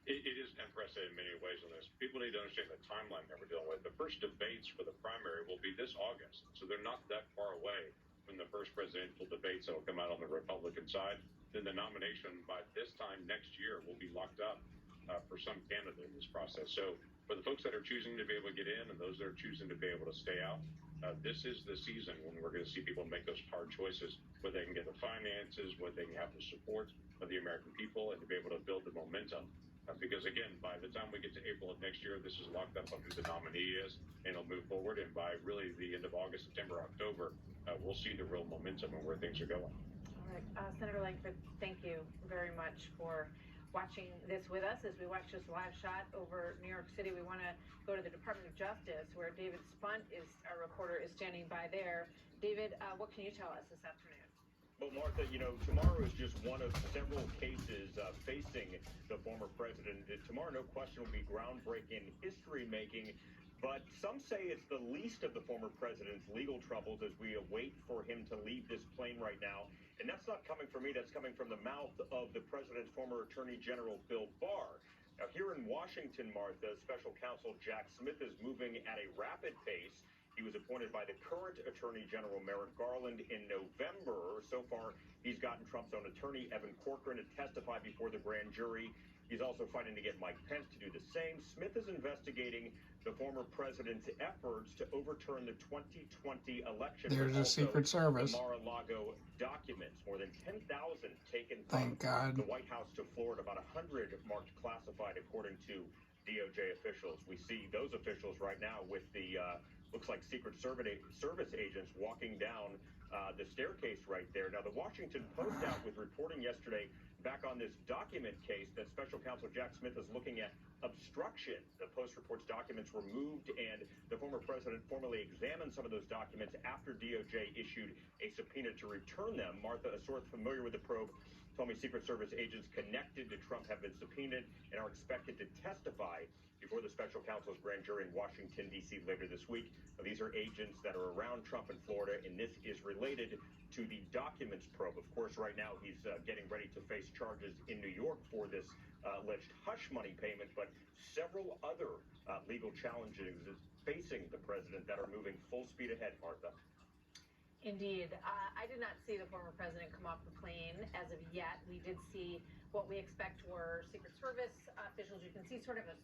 It is unprecedented in many ways on this. People need to understand the timeline that we're dealing with. The first debates for the primary will be this August, so they're not that far away from the first presidential debates that will come out on the Republican side. Then the nomination by this time next year will be locked up for some candidate in this process. So for the folks that are choosing to be able to get in and those that are choosing to be able to stay out, this is the season when we're going to see people make those hard choices, whether they can get the finances, whether they can have the support of the American people, and to be able to build the momentum. Because again, by the time we get to April of next year, this is locked up on who the nominee is, and it'll move forward. And by really the end of August, September, October, we'll see the real momentum and where things are going. All right, Senator Langford, thank you very much for watching this with us as we watch this live shot over New York City. We want to go to the Department of Justice, where David Spunt, our reporter, is standing by there. David, what can you tell us this afternoon? Well, Martha, tomorrow is just one of several cases facing the former president. Tomorrow, no question, will be groundbreaking, history-making, but some say it's the least of the former president's legal troubles as we await for him to leave this plane right now. And that's not coming from me. That's coming from the mouth of the president's former Attorney General, Bill Barr. Now, here in Washington, Martha, Special Counsel Jack Smith is moving at a rapid pace. He was appointed by the current Attorney General Merrick Garland in November. So far, he's gotten Trump's own attorney, Evan Corcoran, to testify before the grand jury. He's also fighting to get Mike Pence to do the same. Smith is investigating the former president's efforts to overturn the 2020 election. There's a Secret Service. The Mar-a-Lago documents, more than 10,000 taken Thank God. the White House to Florida, about 100 marked classified, according to DOJ officials. We see those officials right now with the looks like Secret Service agents walking down the staircase right there. Now, the Washington Post out with reporting yesterday back on this document case that Special Counsel Jack Smith is looking at obstruction. The Post reports documents were moved, and the former president formally examined some of those documents after DOJ issued a subpoena to return them. Martha, a source familiar with the probe, told me Secret Service agents connected to Trump have been subpoenaed and are expected to testify before the special counsel's grand jury in Washington, D.C. later this week. These are agents that are around Trump in Florida, and this is related to the documents probe. Of course, right now he's getting ready to face charges in New York for this alleged hush money payment, but several other legal challenges facing the president that are moving full speed ahead, Martha. Indeed. I did not see the former president come off the plane as of yet. We did see what we expect were Secret Service officials. You can see sort of a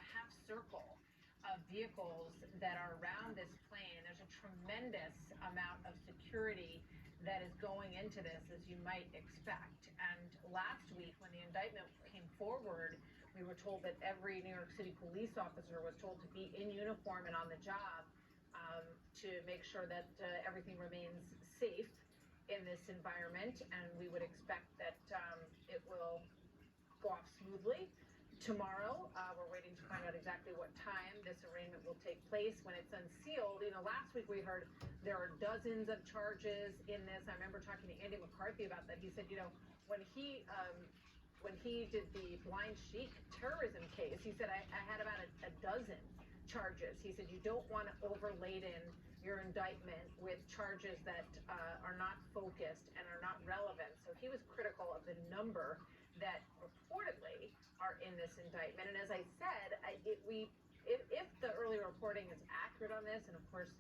half circle of vehicles that are around this plane. There's a tremendous amount of security that is going into this, as you might expect. And last week, when the indictment came forward, we were told that every New York City police officer was told to be in uniform and on the job to make sure that everything remains safe in this environment. And we would expect that it will go off smoothly. Tomorrow, we're waiting to find out exactly what time this arraignment will take place. When it's unsealed, last week we heard there are dozens of charges in this. I remember talking to Andy McCarthy about that. He said, when he did the Blind Sheik terrorism case, he said, I had about a dozen charges. He said, you don't want to overladen your indictment with charges that are not focused and are not relevant. So he was critical of the number that reportedly are in this indictment. And as I said, if the earlier reporting is accurate on this, and of course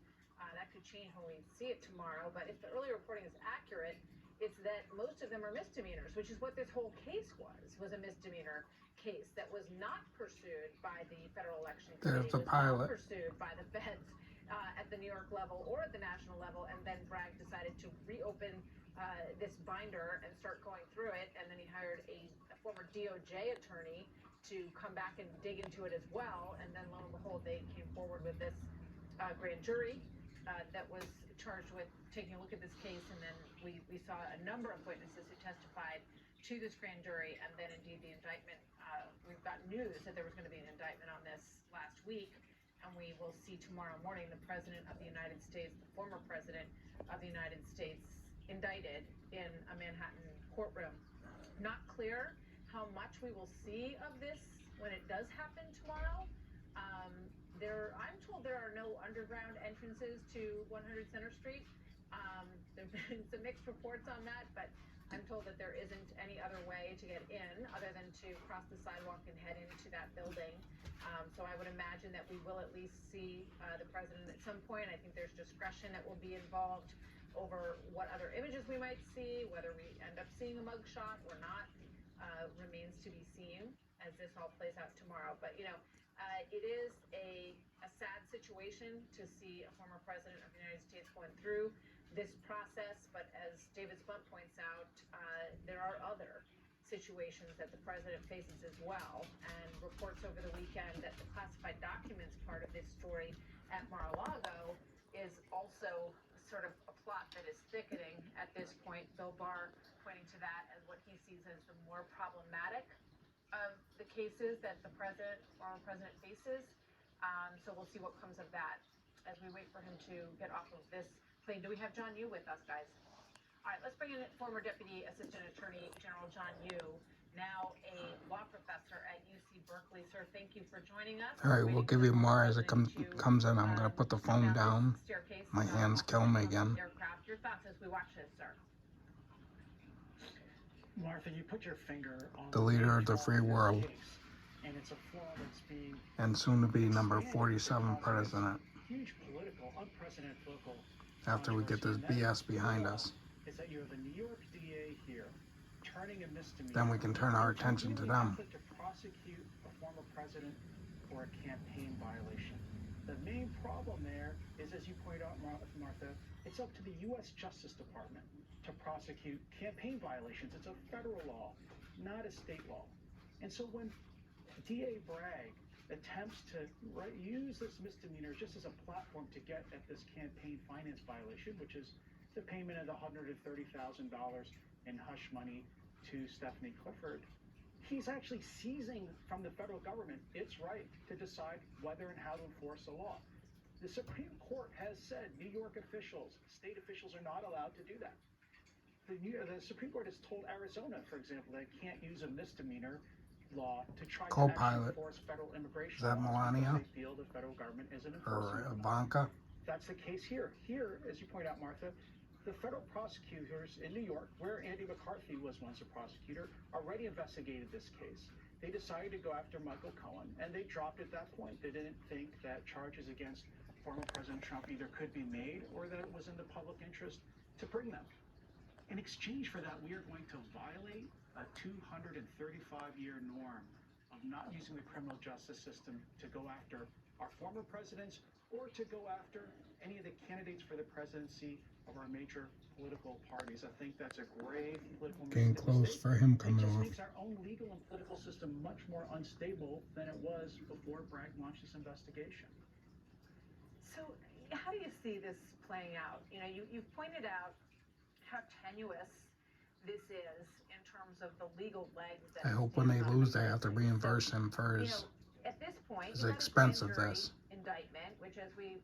that could change when we see it tomorrow, but if the earlier reporting is accurate, it's that most of them are misdemeanors, which is what this whole case was a misdemeanor case that was not pursued by the Federal Election Committee. There's the pilot. Not pursued by the feds at the New York level or at the national level, and then Bragg decided to reopen this binder and start going through it, and then he hired a former DOJ attorney to come back and dig into it as well, and then lo and behold, they came forward with this grand jury that was charged with taking a look at this case, and then we saw a number of witnesses who testified to this grand jury, and then indeed the indictment. We've got news that there was going to be an indictment on this last week, and we will see tomorrow morning the President of the United States, the former President of the United States, indicted in a Manhattan courtroom. Not clear how much we will see of this when it does happen tomorrow. I'm told there are no underground entrances to 100 Center Street. There have been some mixed reports on that, but I'm told that there isn't any other way to get in other than to cross the sidewalk and head into that building. So I would imagine that we will at least see the president at some point. I think there's discretion that will be involved over what other images we might see, whether we end up seeing a mugshot or not, remains to be seen as this all plays out tomorrow. But, it is a sad situation to see a former president of the United States going through this process. But as David Spunt points out, there are other situations that the president faces as well. And reports over the weekend that the classified documents part of this story at Mar-a-Lago is also sort of a plot that is thickening at this point. Bill Barr pointing to that as what he sees as the more problematic of the cases that the former president faces. So we'll see what comes of that as we wait for him to get off of this plane. Do we have John Yoo with us, guys? All right, let's bring in former Deputy Assistant Attorney General John Yoo, now a law professor at UC Berkeley. Sir, thank you for joining us. All right, we'll give you more as it comes in. I'm going to put the phone down. My hands kill me again. Aircraft. Your thoughts as we watch this, sir? Martha, you put your finger on The leader of the free world, and it's a flaw that's being and soon to be number 47 president, huge political, unprecedented political. after we get this BS behind us. Is that you have a New York DA here turning a misdemeanor. Then we can turn our attention to them. To prosecute a former president for a campaign violation. The main problem there is, as you point out, Martha, it's up to the U.S. Justice Department to prosecute campaign violations. It's a federal law, not a state law. And so when DA Bragg attempts to use this misdemeanor just as a platform to get at this campaign finance violation, which is the payment of the $130,000 in hush money to Stephanie Clifford, he's actually seizing from the federal government its right to decide whether and how to enforce the law. The Supreme Court has said New York officials, state officials, are not allowed to do that. The Supreme Court has told Arizona, for example, that it can't use a misdemeanor law to try to actually enforce federal immigration Is that laws Melania? because they feel the federal government isn't enforcing Or them. Ivanka? That's the case here. Here, as you point out, Martha, the federal prosecutors in New York, where Andy McCarthy was once a prosecutor, already investigated this case. They decided to go after Michael Cohen, and they dropped at that point. They didn't think that charges against former President Trump either could be made or that it was in the public interest to bring them. In exchange for that, we are going to violate a 235-year norm of not using the criminal justice system to go after our former presidents or to go after any of the candidates for the presidency of our major political parties. I think that's a grave political Getting close for him coming off. It just off. makes our own legal and political system much more unstable than it was before Bragg launched this investigation. So how do you see this playing out? You've pointed out how tenuous this is in terms of the legal legs. That I hope when they lose, they have to reimburse him for his at this point, his expense of this. Indictment, which, as we,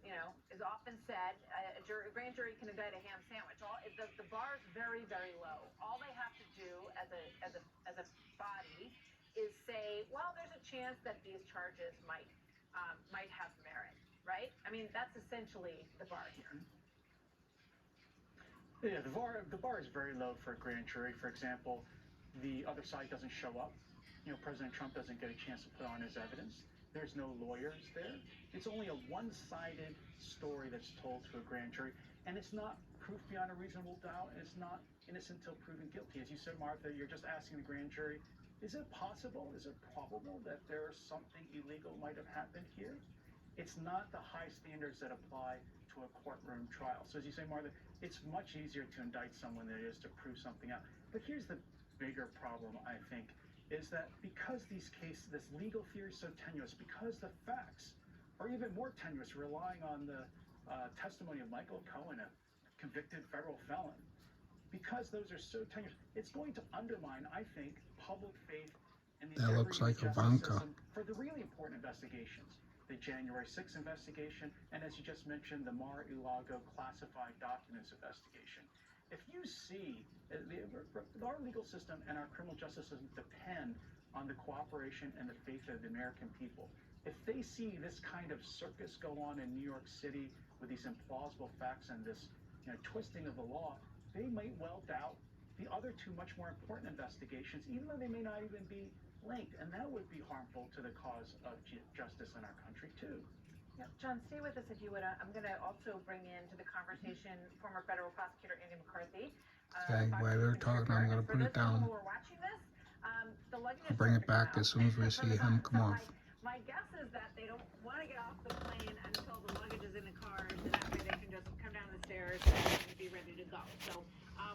is often said, a grand jury can indict a ham sandwich. The bar is very, very low. All they have to do as a body is say, well, there's a chance that these charges might have merit, right? I mean, that's essentially the bar here. Yeah, the bar is very low for a grand jury. For example, the other side doesn't show up. President Trump doesn't get a chance to put on his evidence. There's no lawyers there. It's only a one-sided story that's told to a grand jury, and it's not proof beyond a reasonable doubt, and it's not innocent until proven guilty. As you said, Martha, you're just asking the grand jury, is it possible, is it probable that there's something illegal might have happened here? It's not the high standards that apply to a courtroom trial. So as you say, Martha, it's much easier to indict someone than it is to prove something out. But here's the bigger problem, I think, is that because these cases, this legal theory is so tenuous, because the facts are even more tenuous, relying on the testimony of Michael Cohen, a convicted federal felon, because those are so tenuous, it's going to undermine, I think, public faith in the integrity of the justice system for the really important investigations. The January 6th investigation, and as you just mentioned, the Mar-a-Lago classified documents investigation. If you see, our legal system and our criminal justice system depend on the cooperation and the faith of the American people. If they see this kind of circus go on in New York City with these implausible facts and this twisting of the law, they might well doubt the other two much more important investigations, even though they may not even be linked, and that would be harmful to the cause of justice in our country too. Yep. John, stay with us if you would. I'm going to also bring into the conversation former federal prosecutor Andy McCarthy. Okay, while they're talking, I'm going to put it down. Who are watching this, the luggage I'll bring it back as soon as we see him come off. My guess is that they don't want to get off the plane until the luggage is in the cars, and that way they can just come down the stairs and be ready to go. So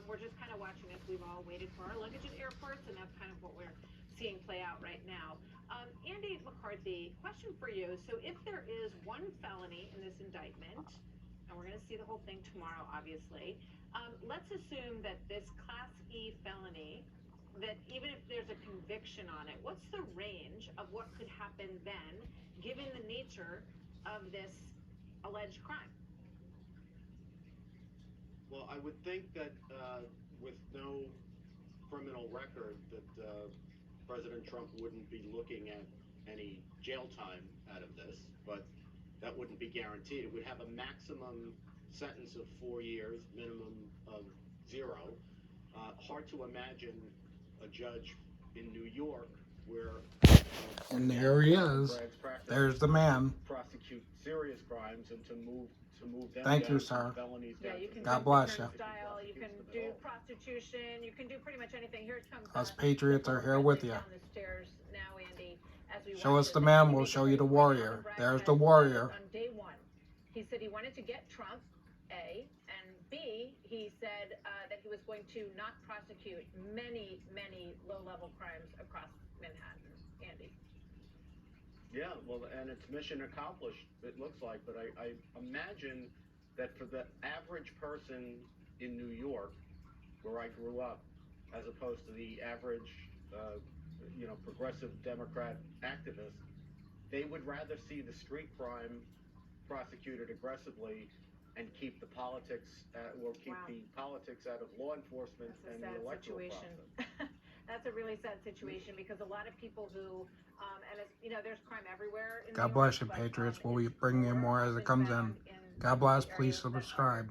we're just kind of watching this. We've all waited for our luggage at airports, and that's kind of what we're seeing play out right now. Andy McCarthy, question for you. So if there is one felony in this indictment, and we're going to see the whole thing tomorrow, obviously, let's assume that this Class E felony, that even if there's a conviction on it, what's the range of what could happen then, given the nature of this alleged crime? Well, I would think that with no criminal record that President Trump wouldn't be looking at any jail time out of this, but that wouldn't be guaranteed. It would have a maximum sentence of 4 years, minimum of 0. Hard to imagine a judge in New York where And there he is. There's the man. Prosecute serious crimes and to move them Thank down you, from sir. felonies Yeah, down you to can God do bless you. turnstile, you can do prostitution, you can do pretty much anything. Here it comes. Us patriots are here with you. Down the stairs now, Andy, as we Show watch us this. the man, we'll show you the warrior. There's the warrior. On day one, he said he wanted to get Trump, A, and B, he said that he was going to not prosecute many, many low-level crimes across Manhattan. Andy. Yeah, well, and it's mission accomplished, it looks like, but I imagine that for the average person in New York, where I grew up, as opposed to the average, progressive Democrat activist, they would rather see the street crime prosecuted aggressively and keep the politics, the politics out of law enforcement and the electoral process. That's a really sad situation because a lot of people who, and it's, there's crime everywhere. In God New bless York, you, but, patriots. We'll be bringing you more as it comes in. God bless. Please subscribe.